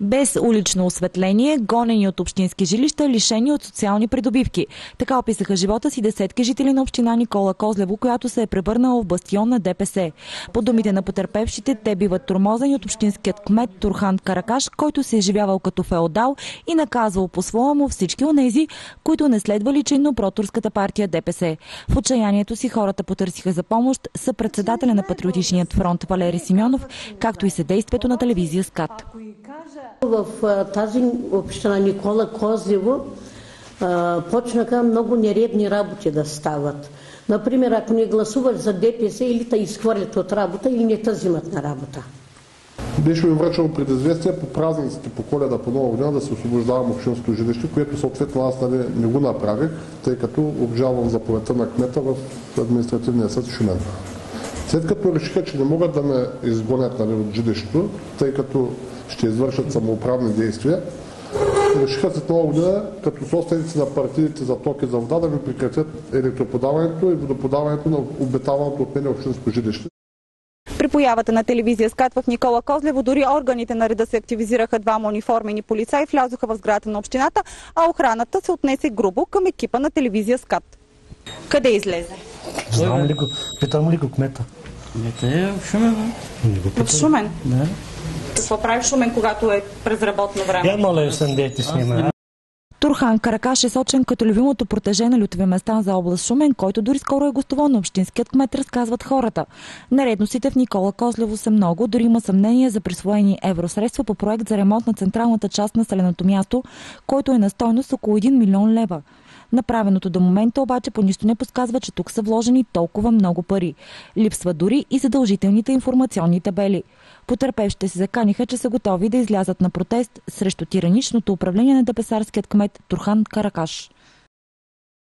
Без улично осветление, гонени от общински жилища, лишени от социални придобивки. Така описаха живота си десетки жители на община Никола Козлево, която се е превърнала в бастион на ДПС. По думите на потърпевшите, те биват тормозени от общинският кмет Турхан Каракаш, който се е живявал като феодал и наказвал по-своему всички онези, които не следвали чинно протурската партия ДПС. В отчаянието си хората потърсиха за помощ съпредседателя на Патриотичният фронт Валери Симеонов, както и съдействието на телевизия СКАТ. В тази община Никола Козлево почнаха много нередни работи да стават. Например, ако не гласуваш за ДПС, или те изхвърлят от работа, или не те взимат на работа. Беше ми връчено предизвестие по празниците, по Коледа, по Нова година да се освобождавам общинското жилище, което съответно аз не го направих, тъй като обжалвам заповедта на кмета в административния съд Шумен. След като решиха, че не могат да ме изгонят от жилището, тъй като ще извършат самоуправни действия, решиха след Нова година, като собственици на партидите за ток и за вода, да ми прекратят електроподаването и водоподаването на обитаваното от мен общинско жилище. При появата на телевизия СКАТ в Никола Козлево дори органите на реда се активизираха, двама униформени полицаи влязоха в сградата на общината, а охраната се отнесе грубо към екипа на телевизия СКАТ. Къде излезе? Знам ли го? Питам ли го кмета? Кмета е в Шумен. В Шумен? Да. Какво прави Шумен, когато е през работно време? Моля, съндете с ним. Турхан Каракаш е сочен като любимото протеже на Лютви Местан за област Шумен, който дори скоро е гостувал на общинският кмет, разказват хората. Нередностите в Никола Козлево са много, дори има съмнение за присвоени евросредства по проект за ремонт на централната част на населеното място, който е на стойност около 1 милион лева. Направеното до момента обаче по нищо не подсказва, че тук са вложени толкова много пари. Липсва дори и задължителните информационни табели. Потърпевшите се заканиха, че са готови да излязат на протест срещу тираничното управление на депесарският кмет Турхан Каракаш.